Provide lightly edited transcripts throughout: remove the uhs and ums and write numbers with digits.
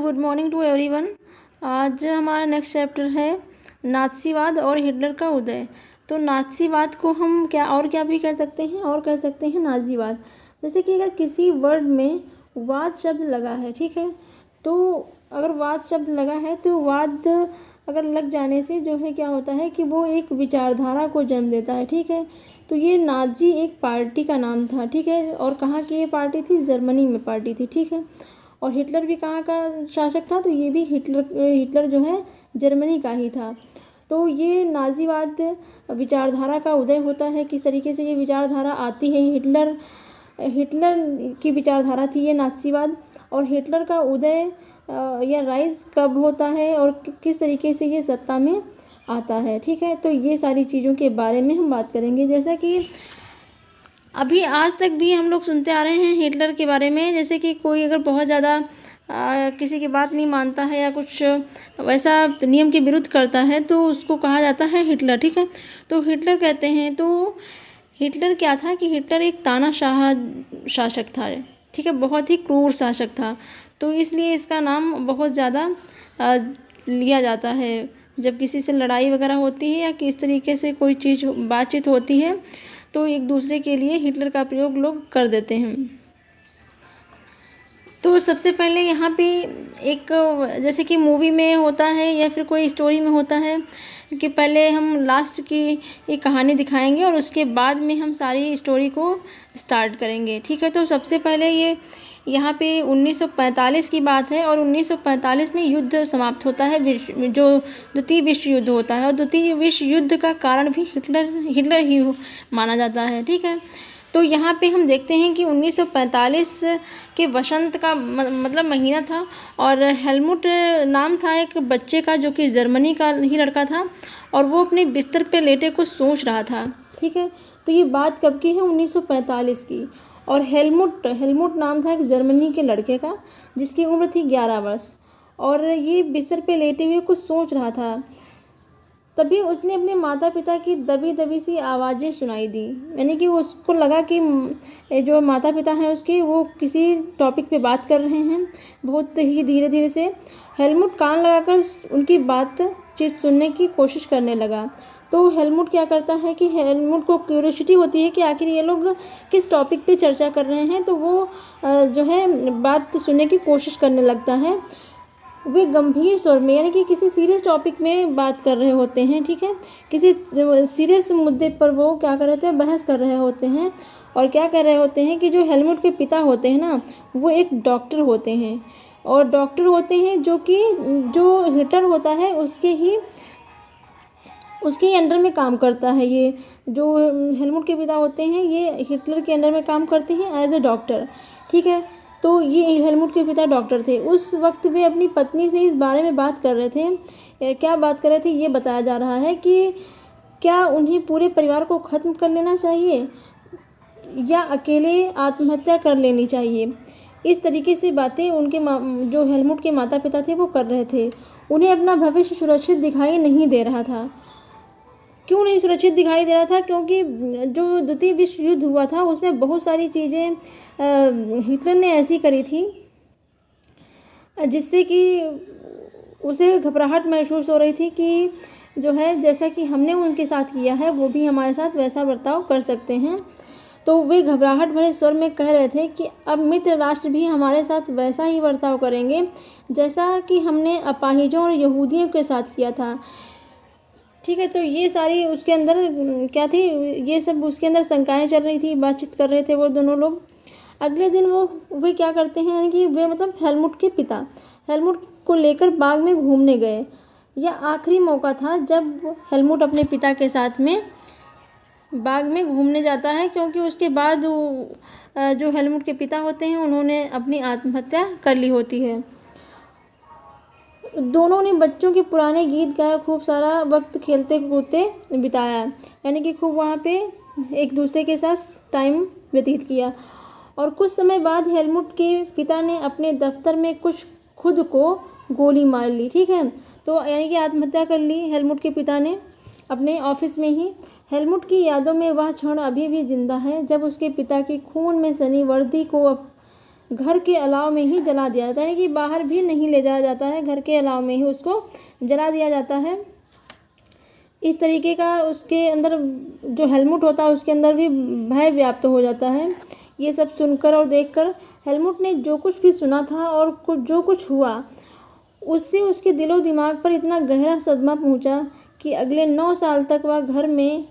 Good morning to everyone. आज हमारा next chapter है नाज़ीवाद और हिटलर का उदय। तो नाज़ीवाद को हम क्या भी कह सकते हैं और कह सकते हैं नाज़ीवाद। जैसे कि अगर किसी वर्ड में वाद शब्द लगा है, ठीक है, तो अगर वाद शब्द लगा है तो वाद अगर लग जाने से जो है क्या होता है कि वो एक विचारधारा को जन्म देता है, ठीक है। तो ये नाज़ी एक पार्टी का नाम था, ठीक है, और कहाँ की ये पार्टी थी? जर्मनी में पार्टी थी, ठीक है। और हिटलर भी कहाँ का शासक था? तो ये भी हिटलर जो है जर्मनी का ही था। तो ये नाज़ीवाद विचारधारा का उदय होता है। किस तरीके से ये विचारधारा आती है? हिटलर की विचारधारा थी ये नाज़ीवाद। और हिटलर का उदय या राइज कब होता है और किस तरीके से ये सत्ता में आता है, ठीक है। तो ये सारी चीज़ों के बारे में हम बात करेंगे। जैसा कि अभी आज तक भी हम लोग सुनते आ रहे हैं हिटलर के बारे में, जैसे कि कोई अगर बहुत ज़्यादा किसी की बात नहीं मानता है या कुछ वैसा नियम के विरुद्ध करता है तो उसको कहा जाता है हिटलर, ठीक है। तो हिटलर कहते हैं, तो हिटलर क्या था कि हिटलर एक तानाशाह शासक था, ठीक है, बहुत ही क्रूर शासक था। तो इसलिए इसका नाम बहुत ज़्यादा लिया जाता है जब किसी से लड़ाई वगैरह होती है या किस तरीके से कोई चीज़ बातचीत होती है तो एक दूसरे के लिए हिटलर का प्रयोग लोग कर देते हैं। तो सबसे पहले यहाँ पे एक जैसे कि मूवी में होता है या फिर कोई स्टोरी में होता है कि पहले हम लास्ट की एक कहानी दिखाएंगे और उसके बाद में हम सारी स्टोरी को स्टार्ट करेंगे, ठीक है। तो सबसे पहले ये यहाँ पे 1945 की बात है और 1945 में युद्ध समाप्त होता है, जो द्वितीय विश्व युद्ध होता है। और द्वितीय विश्व युद्ध का कारण भी हिटलर ही माना जाता है, ठीक है। तो यहाँ पे हम देखते हैं कि 1945 के वसंत का मतलब महीना था और हेलमुट नाम था एक बच्चे का जो कि जर्मनी का ही लड़का था और वो अपने बिस्तर पे लेटे कुछ सोच रहा था, ठीक है। तो ये बात कब की है? 1945 की। और हेलमुट नाम था एक जर्मनी के लड़के का जिसकी उम्र थी 11 वर्ष और ये बिस्तर पे लेटे हुए कुछ सोच रहा था। तभी उसने अपने माता पिता की दबी दबी सी आवाज़ें सुनाई दी, यानी कि उसको लगा कि जो माता पिता हैं उसके वो किसी टॉपिक पे बात कर रहे हैं बहुत ही धीरे धीरे से। हेलमुट कान लगाकर उनकी बातचीत सुनने की कोशिश करने लगा। तो हेलमुट क्या करता है कि हेलमुट को क्यूरियोसिटी होती है कि आखिर ये लोग किस टॉपिक पे चर्चा कर रहे हैं, तो वो जो है बात सुनने की कोशिश करने लगता है। वे गंभीर स्वर में यानी कि किसी सीरियस टॉपिक में बात कर रहे होते हैं, ठीक है, किसी सीरियस मुद्दे पर वो क्या कर रहे होते हैं? बहस कर रहे होते हैं। और क्या कर रहे होते हैं कि जो हेलमुट के पिता होते हैं ना वो एक डॉक्टर होते हैं और डॉक्टर होते हैं जो हिटलर होता है उसके अंडर में काम करता है। ये जो हेलमुट के पिता होते हैं ये हिटलर के अंडर में काम करते हैं एज ए डॉक्टर, ठीक है। तो ये हेलमुट के पिता डॉक्टर थे। उस वक्त वे अपनी पत्नी से इस बारे में बात कर रहे थे। क्या बात कर रहे थे ये बताया जा रहा है कि क्या उन्हें पूरे परिवार को ख़त्म कर लेना चाहिए या अकेले आत्महत्या कर लेनी चाहिए। इस तरीके से बातें उनके जो हेलमुट के माता पिता थे वो कर रहे थे। उन्हें अपना भविष्य सुरक्षित दिखाई नहीं दे रहा था। क्यों नहीं सुरक्षित दिखाई दे रहा था? क्योंकि जो द्वितीय विश्व युद्ध हुआ था उसमें बहुत सारी चीज़ें हिटलर ने ऐसी करी थी जिससे कि उसे घबराहट महसूस हो रही थी कि जो है जैसा कि हमने उनके साथ किया है वो भी हमारे साथ वैसा बर्ताव कर सकते हैं। तो वे घबराहट भरे स्वर में कह रहे थे कि अब मित्र राष्ट्र भी हमारे साथ वैसा ही बर्ताव करेंगे जैसा कि हमने अपाहिजों और यहूदियों के साथ किया था, ठीक है। तो ये सारी उसके अंदर क्या थी, ये सब उसके अंदर शंकाएं चल रही थी, बातचीत कर रहे थे वो दोनों लोग। अगले दिन वे क्या करते हैं, यानी कि वे मतलब हेलमुट के पिता हेलमुट को लेकर बाग में घूमने गए। यह आखिरी मौका था जब हेलमुट अपने पिता के साथ में बाग में घूमने जाता है, क्योंकि उसके बाद जो हेलमुट के पिता होते हैं उन्होंने अपनी आत्महत्या कर ली होती है। दोनों ने बच्चों के पुराने गीत गाए, खूब सारा वक्त खेलते कूदते बिताया, यानी कि खूब वहाँ पे एक दूसरे के साथ टाइम व्यतीत किया। और कुछ समय बाद हेलमुट के पिता ने अपने दफ्तर में खुद को गोली मार ली, ठीक है। तो यानी कि आत्महत्या कर ली हेलमुट के पिता ने अपने ऑफिस में ही। हेलमुट की यादों में वह क्षण अभी भी जिंदा है जब उसके पिता की खून में सनी वर्दी को घर के अलाव में ही जला दिया जाता है, यानी कि बाहर भी नहीं ले जाया जाता है, घर के अलाव में ही उसको जला दिया जाता है। इस तरीके का उसके अंदर जो हेलमुट होता है उसके अंदर भी भय व्याप्त हो जाता है। ये सब सुनकर और देखकर हेलमुट ने जो कुछ भी सुना था और जो कुछ हुआ उससे उसके दिलो दिमाग पर इतना गहरा सदमा पहुंचा कि अगले 9 साल तक वह घर में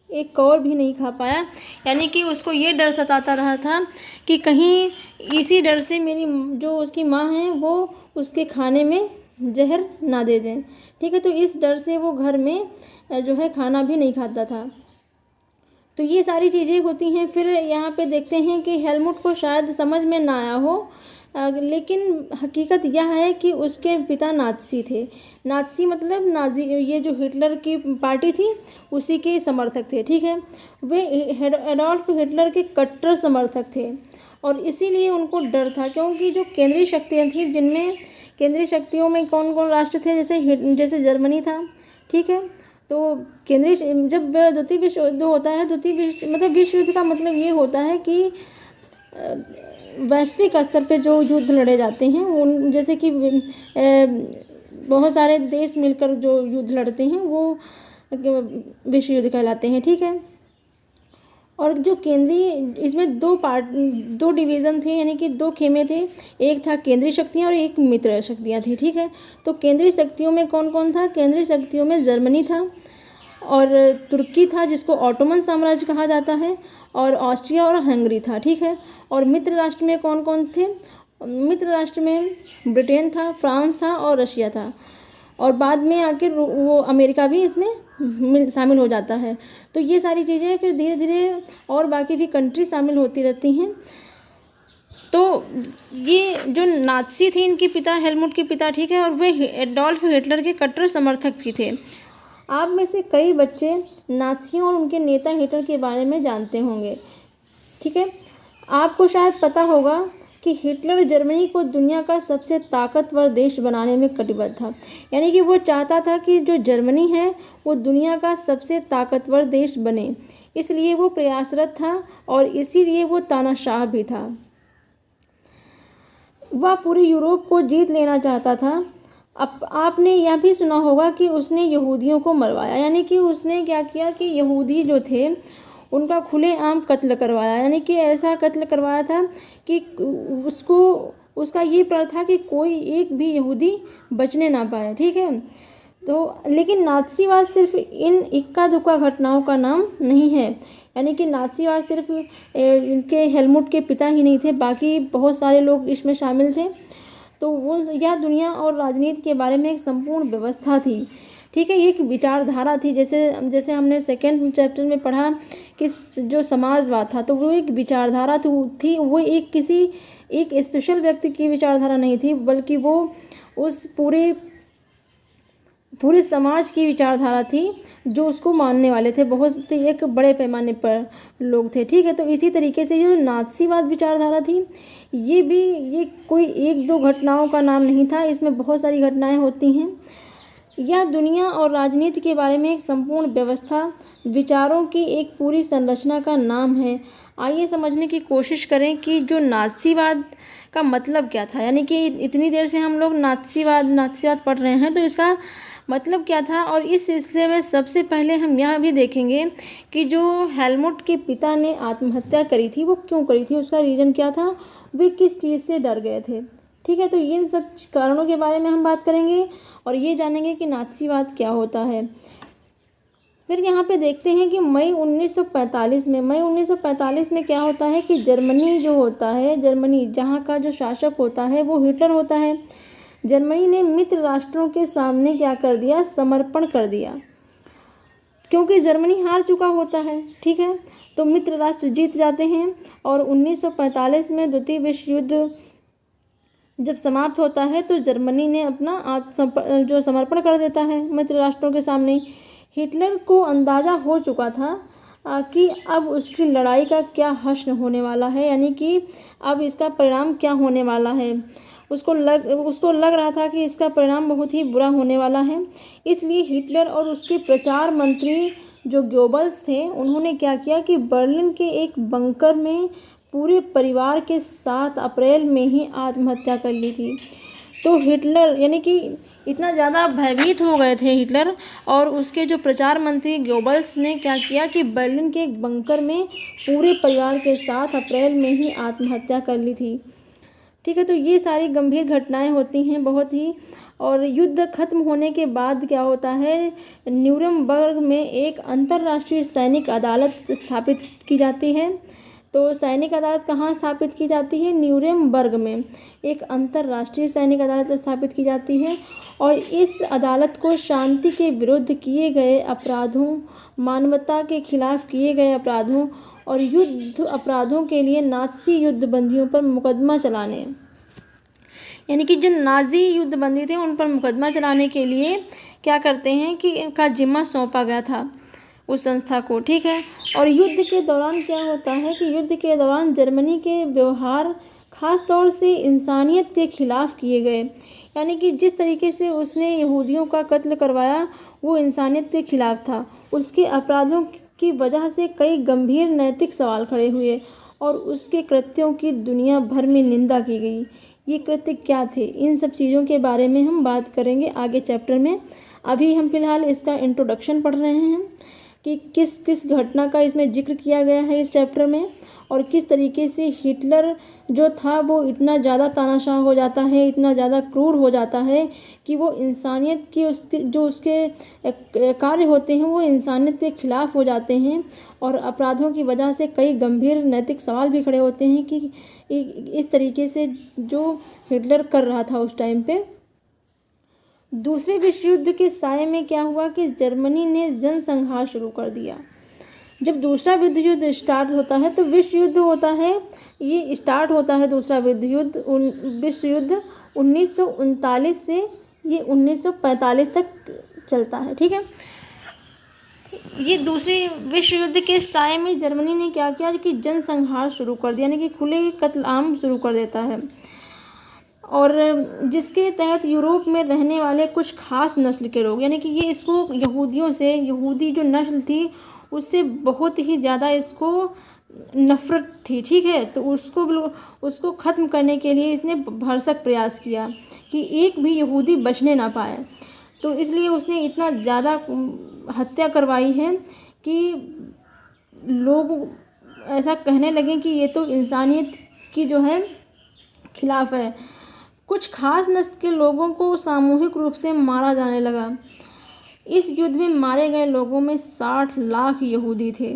एक कौर भी नहीं खा पाया। यानी कि उसको ये डर सताता रहा था कि कहीं इसी डर से मेरी जो उसकी माँ है वो उसके खाने में जहर ना दे दें। ठीक है, तो इस डर से वो घर में जो है खाना भी नहीं खाता था। तो ये सारी चीज़ें होती हैं। फिर यहाँ पे देखते हैं कि हेलमुट को शायद समझ में ना आया हो, लेकिन हकीकत यह है कि उसके पिता नाज़ी थे। नाज़ी मतलब नाज़ी, ये जो हिटलर की पार्टी थी उसी के समर्थक थे। ठीक है, वे एडोल्फ हिटलर के कट्टर समर्थक थे और इसीलिए उनको डर था, क्योंकि जो केंद्रीय शक्तियाँ थी, जिनमें केंद्रीय शक्तियों में कौन कौन राष्ट्र थे, जैसे जर्मनी था। ठीक है, तो केंद्रीय जब द्वितीय विश्व युद्ध होता है, विश्व युद्ध का मतलब ये होता है कि वैश्विक स्तर पे जो युद्ध लड़े जाते हैं उन, जैसे कि बहुत सारे देश मिलकर जो युद्ध लड़ते हैं वो विश्व युद्ध कहलाते हैं। ठीक है, और जो केंद्रीय, इसमें दो डिवीज़न थे, यानी कि 2 खेमे थे। एक था केंद्रीय शक्तियाँ और एक मित्र शक्तियाँ थी। ठीक है, तो केंद्रीय शक्तियों में कौन कौन था? केंद्रीय शक्तियों में जर्मनी था और तुर्की था, जिसको ऑटोमन साम्राज्य कहा जाता है, और ऑस्ट्रिया और हंगरी था। ठीक है, और मित्र राष्ट्र में कौन कौन थे? मित्र राष्ट्र में ब्रिटेन था, फ्रांस था और रशिया था, और बाद में आकर वो अमेरिका भी इसमें शामिल हो जाता है। तो ये सारी चीज़ें फिर धीरे धीरे और बाकी भी कंट्री शामिल होती रहती हैं। तो ये जो नाज़ी थे, इनके पिता हेलमुट के पिता, ठीक है, और वे एडोल्फ हिटलर के कट्टर समर्थक भी थे। आप में से कई बच्चे नाज़ियों और उनके नेता हिटलर के बारे में जानते होंगे। ठीक है, आपको शायद पता होगा कि हिटलर जर्मनी को दुनिया का सबसे ताकतवर देश बनाने में कटिबद्ध था। यानी कि वो चाहता था कि जो जर्मनी है वो दुनिया का सबसे ताकतवर देश बने, इसलिए वो प्रयासरत था और इसीलिए वो तानाशाह भी था। वह पूरे यूरोप को जीत लेना चाहता था। अब आपने यह भी सुना होगा कि उसने यहूदियों को मरवाया, यानी कि उसने क्या किया कि यहूदी जो थे उनका खुलेआम कत्ल करवाया, यानी कि ऐसा कत्ल करवाया था कि उसका ये प्रण था कि कोई एक भी यहूदी बचने ना पाए। ठीक है, तो लेकिन नाज़ीवाद सिर्फ इन इक्का दुक्का घटनाओं का नाम नहीं है, यानी कि नाज़ीवाद सिर्फ इनके हेलमुट के पिता ही नहीं थे, बाकी बहुत सारे लोग इसमें शामिल थे। तो वो यह दुनिया और राजनीति के बारे में एक संपूर्ण व्यवस्था थी। ठीक है, ये एक विचारधारा थी, जैसे हमने सेकेंड चैप्टर में पढ़ा कि जो समाजवाद था, तो वो एक विचारधारा थी। वो एक स्पेशल व्यक्ति की विचारधारा नहीं थी, बल्कि वो उस पूरे समाज की विचारधारा थी जो उसको मानने वाले थे, बहुत एक बड़े पैमाने पर लोग थे। ठीक है, तो इसी तरीके से जो नाज़ीवाद विचारधारा थी, ये कोई 1-2 घटनाओं का नाम नहीं था, इसमें बहुत सारी घटनाएं होती हैं। यह दुनिया और राजनीति के बारे में एक संपूर्ण व्यवस्था, विचारों की एक पूरी संरचना का नाम है। आइए समझने की कोशिश करें कि जो नाज़ीवाद का मतलब क्या था, यानी कि इतनी देर से हम लोग नाज़ीवाद पढ़ रहे हैं, तो इसका मतलब क्या था। और इस सिलसिले में सबसे पहले हम यह भी देखेंगे कि जो हेलमुट के पिता ने आत्महत्या करी थी वो क्यों करी थी, उसका रीज़न क्या था, वे किस चीज़ से डर गए थे। ठीक है, तो इन सब कारणों के बारे में हम बात करेंगे और ये जानेंगे कि नाज़ीवाद क्या होता है। फिर यहाँ पे देखते हैं कि मई 1945 में क्या होता है कि जर्मनी जो होता है, जर्मनी जहाँ का जो शासक होता है वो हिटलर होता है। जर्मनी ने मित्र राष्ट्रों के सामने क्या कर दिया, समर्पण कर दिया, क्योंकि जर्मनी हार चुका होता है। ठीक है, तो मित्र राष्ट्र जीत जाते हैं और 1945 में द्वितीय विश्व युद्ध जब समाप्त होता है तो जर्मनी ने अपना जो समर्पण कर देता है मित्र राष्ट्रों के सामने। हिटलर को अंदाज़ा हो चुका था कि अब उसकी लड़ाई का क्या हश्र होने वाला है, यानी कि अब इसका परिणाम क्या होने वाला है। उसको लग रहा था कि इसका परिणाम बहुत ही बुरा होने वाला है। इसलिए हिटलर और उसके प्रचार मंत्री जो गोबल्स थे, उन्होंने क्या किया कि बर्लिन के एक बंकर में पूरे परिवार के साथ अप्रैल में ही आत्महत्या कर ली थी। तो हिटलर यानी कि इतना ज़्यादा भयभीत हो गए थे हिटलर और उसके जो प्रचार मंत्री गोबल्स ने क्या किया कि बर्लिन के एक बंकर में पूरे परिवार के साथ अप्रैल में ही आत्महत्या कर ली थी। ठीक है, तो ये सारी गंभीर घटनाएं होती हैं बहुत ही। और युद्ध खत्म होने के बाद क्या होता है, न्यूरमबर्ग में एक अंतर्राष्ट्रीय सैनिक अदालत स्थापित की जाती है। तो सैनिक अदालत कहाँ स्थापित की जाती है? न्यूरमबर्ग में एक अंतर्राष्ट्रीय सैनिक अदालत स्थापित की जाती है। और इस अदालत को शांति के विरुद्ध किए गए अपराधों, मानवता के खिलाफ किए गए अपराधों और युद्ध अपराधों के लिए नाज़ी युद्धबंदियों पर मुकदमा चलाने, यानी कि जो नाज़ी युद्धबंदी थे उन पर मुकदमा चलाने के लिए क्या करते हैं कि का जिम्मा सौंपा गया था उस संस्था को। ठीक है, और युद्ध के दौरान क्या होता है कि युद्ध के दौरान जर्मनी के व्यवहार ख़ास तौर से इंसानियत के खिलाफ किए गए, यानी कि जिस तरीके से उसने यहूदियों का कत्ल करवाया वो इंसानियत के खिलाफ था। उसके अपराधों की वजह से कई गंभीर नैतिक सवाल खड़े हुए और उसके कृत्यों की दुनिया भर में निंदा की गई। ये कृत्य क्या थे, इन सब चीज़ों के बारे में हम बात करेंगे आगे चैप्टर में। अभी हम फिलहाल इसका इंट्रोडक्शन पढ़ रहे हैं कि किस किस घटना का इसमें जिक्र किया गया है इस चैप्टर में और किस तरीके से हिटलर जो था वो इतना ज़्यादा तानाशाह हो जाता है, इतना ज़्यादा क्रूर हो जाता है कि वो इंसानियत की उसके जो उसके कार्य होते हैं वो इंसानियत के खिलाफ हो जाते हैं और अपराधों की वजह से कई गंभीर नैतिक सवाल भी खड़े होते हैं कि इस तरीके से जो हिटलर कर रहा था उस टाइम पे। दूसरे विश्व युद्ध के साये में क्या हुआ कि जर्मनी ने जनसंहार शुरू कर दिया। जब दूसरा विश्व युद्ध स्टार्ट होता है तो विश्व युद्ध होता है, ये स्टार्ट होता है दूसरा विश्व युद्ध 1939 से ये 1945 तक चलता है। ठीक है, ये दूसरे विश्व युद्ध के साये में जर्मनी ने क्या किया कि जनसंहार शुरू कर दिया, यानी कि खुले कत्लेआम शुरू कर देता है और जिसके तहत यूरोप में रहने वाले कुछ खास नस्ल के लोग, यानी कि ये इसको यहूदियों से, यहूदी जो नस्ल थी उससे बहुत ही ज़्यादा इसको नफ़रत थी। ठीक है, तो उसको ख़त्म करने के लिए इसने भरसक प्रयास किया कि एक भी यहूदी बचने ना पाए। तो इसलिए उसने इतना ज़्यादा हत्या करवाई है कि लोग ऐसा कहने लगे कि ये तो इंसानियत की जो है खिलाफ है। कुछ खास नस्ल के लोगों को सामूहिक रूप से मारा जाने लगा। इस युद्ध में मारे गए लोगों में 60 लाख यहूदी थे।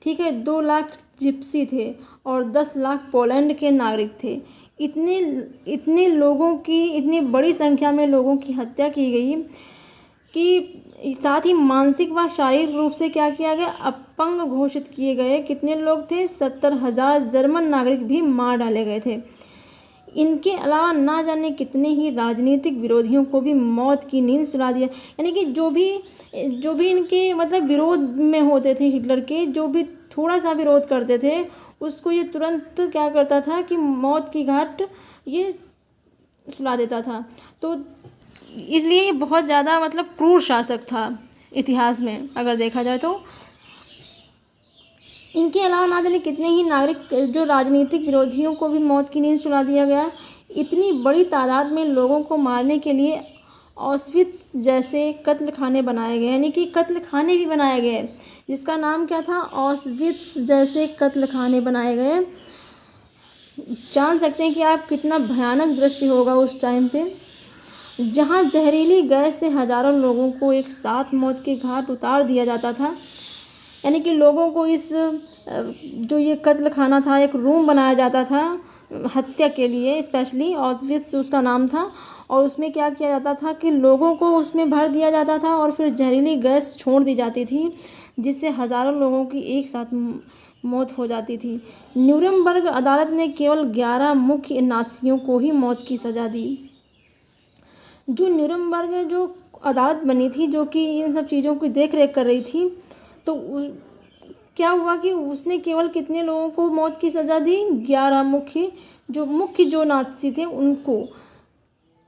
ठीक है, 2 लाख जिप्सी थे और 10 लाख पोलैंड के नागरिक थे। इतने लोगों की, इतनी बड़ी संख्या में लोगों की हत्या की गई कि साथ ही मानसिक व शारीरिक रूप से क्या किया गया, अपंग घोषित किए गए। कितने लोग थे? 70,000 जर्मन नागरिक भी मार डाले गए थे। इनके अलावा ना जाने कितने ही राजनीतिक विरोधियों को भी मौत की नींद सुला दिया, यानी कि जो भी इनके मतलब विरोध में होते थे हिटलर के, जो भी थोड़ा सा विरोध करते थे उसको ये तुरंत क्या करता था कि मौत की घाट ये सुला देता था। तो इसलिए ये बहुत ज़्यादा मतलब क्रूर शासक था इतिहास में अगर देखा जाए तो। इनके अलावा ना जाने कितने ही नागरिक जो राजनीतिक विरोधियों को भी मौत की नींद सुला दिया गया। इतनी बड़ी तादाद में लोगों को मारने के लिए ऑस्विट्स जैसे कत्ल खाने बनाए गए, यानी कि कत्ल खाने भी बनाए गए जिसका नाम क्या था, ऑस्विट्स जैसे कत्ल खाने बनाए गए। जान सकते हैं कि आप कितना भयानक दृश्य होगा उस टाइम पे, जहाँ जहरीली गैस से हज़ारों लोगों को एक साथ मौत के घाट उतार दिया जाता था। यानी कि लोगों को इस जो ये कत्ल खाना था, एक रूम बनाया जाता था हत्या के लिए, स्पेशली ऑस्विट्स उसका नाम था। और उसमें क्या किया जाता था कि लोगों को उसमें भर दिया जाता था और फिर जहरीली गैस छोड़ दी जाती थी जिससे हज़ारों लोगों की एक साथ मौत हो जाती थी। न्यूरमबर्ग अदालत ने केवल 11 मुख्य नाज़ियों को ही मौत की सज़ा दी। जो न्यूरमबर्ग जो अदालत बनी थी जो कि इन सब चीज़ों की देख रेख कर रही थी, तो क्या हुआ कि उसने केवल कितने लोगों को मौत की सज़ा दी, 11 मुख्य जो नाज़ी थे उनको।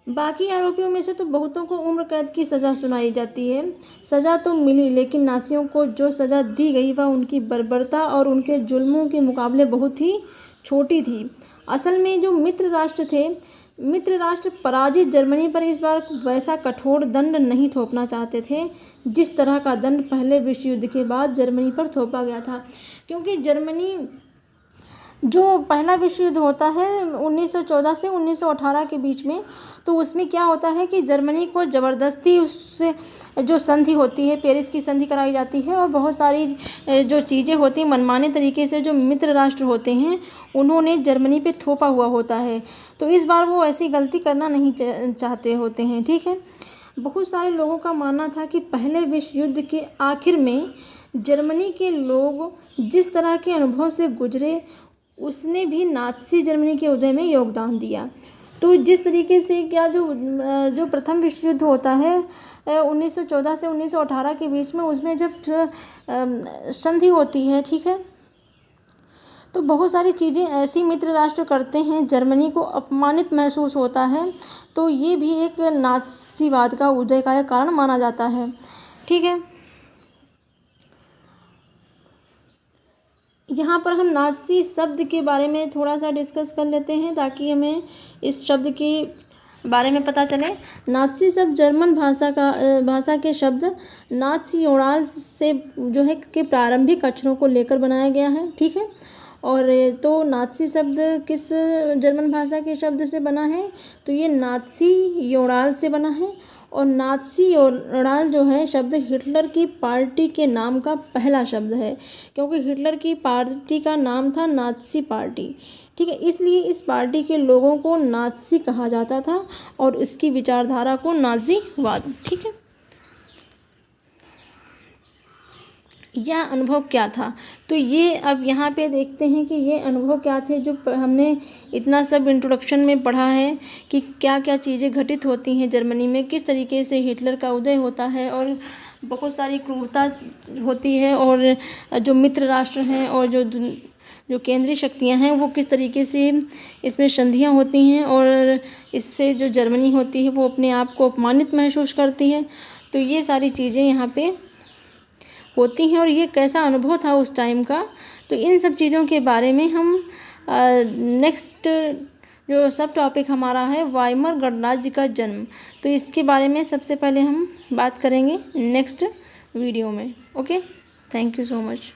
बाकी आरोपियों में से तो बहुतों को उम्र कैद की सज़ा सुनाई जाती है। सज़ा तो मिली, लेकिन नाज़ियों को जो सज़ा दी गई वह उनकी बर्बरता और उनके जुल्मों के मुकाबले बहुत ही छोटी थी। असल में जो मित्र राष्ट्र थे, मित्र राष्ट्र पराजित जर्मनी पर इस बार वैसा कठोर दंड नहीं थोपना चाहते थे जिस तरह का दंड पहले विश्व युद्ध के बाद जर्मनी पर थोपा गया था। क्योंकि जर्मनी, जो पहला विश्व युद्ध होता है 1914 से 1918 के बीच में, तो उसमें क्या होता है कि जर्मनी को ज़बरदस्ती उससे जो संधि होती है, पेरिस की संधि कराई जाती है, और बहुत सारी जो चीज़ें होती हैं मनमाने तरीके से जो मित्र राष्ट्र होते हैं उन्होंने जर्मनी पे थोपा हुआ होता है। तो इस बार वो ऐसी गलती करना नहीं चाहते होते हैं, ठीक है। बहुत सारे लोगों का मानना था कि पहले विश्व युद्ध के आखिर में जर्मनी के लोग जिस तरह के अनुभव से गुजरे, उसने भी नाज़ी जर्मनी के उदय में योगदान दिया। तो जिस तरीके से क्या जो प्रथम विश्व युद्ध होता है 1914 से 1918 के बीच में, उसमें जब संधि होती है, ठीक है, तो बहुत सारी चीज़ें ऐसी मित्र राष्ट्र करते हैं, जर्मनी को अपमानित महसूस होता है, तो ये भी एक नाज़ीवाद का उदय का एक कारण माना जाता है, ठीक है। यहाँ पर हम नाज़ी शब्द के बारे में थोड़ा सा डिस्कस कर लेते हैं ताकि हमें इस शब्द के बारे में पता चले। नाज़ी शब्द जर्मन भाषा के शब्द नाज़ियोनाल से जो है कि प्रारंभिक अक्षरों को लेकर बनाया गया है, ठीक है। और तो नाज़ी शब्द किस जर्मन भाषा के शब्द से बना है, तो ये नाज़ियोनाल से बना है। और नाज़ियोनाल जो है शब्द हिटलर की पार्टी के नाम का पहला शब्द है, क्योंकि हिटलर की पार्टी का नाम था नाज़ी पार्टी, ठीक है। इसलिए इस पार्टी के लोगों को नाज़ी कहा जाता था और इसकी विचारधारा को नाज़ीवाद, ठीक है। यह अनुभव क्या था, तो ये अब यहाँ पे देखते हैं कि ये अनुभव क्या थे जो हमने इतना सब इंट्रोडक्शन में पढ़ा है कि क्या क्या चीज़ें घटित होती हैं जर्मनी में, किस तरीके से हिटलर का उदय होता है और बहुत सारी क्रूरता होती है, और जो मित्र राष्ट्र हैं और जो केंद्रीय शक्तियाँ हैं वो किस तरीके से इसमें संधियाँ होती हैं, और इससे जो जर्मनी होती है वो अपने आप को अपमानित महसूस करती है। तो ये सारी चीज़ें यहाँ पे होती हैं और ये कैसा अनुभव था उस टाइम का। तो इन सब चीज़ों के बारे में हम नेक्स्ट जो सब टॉपिक हमारा है वाइमर गणराज्य का जन्म, तो इसके बारे में सबसे पहले हम बात करेंगे नेक्स्ट वीडियो में। Okay, thank you so much.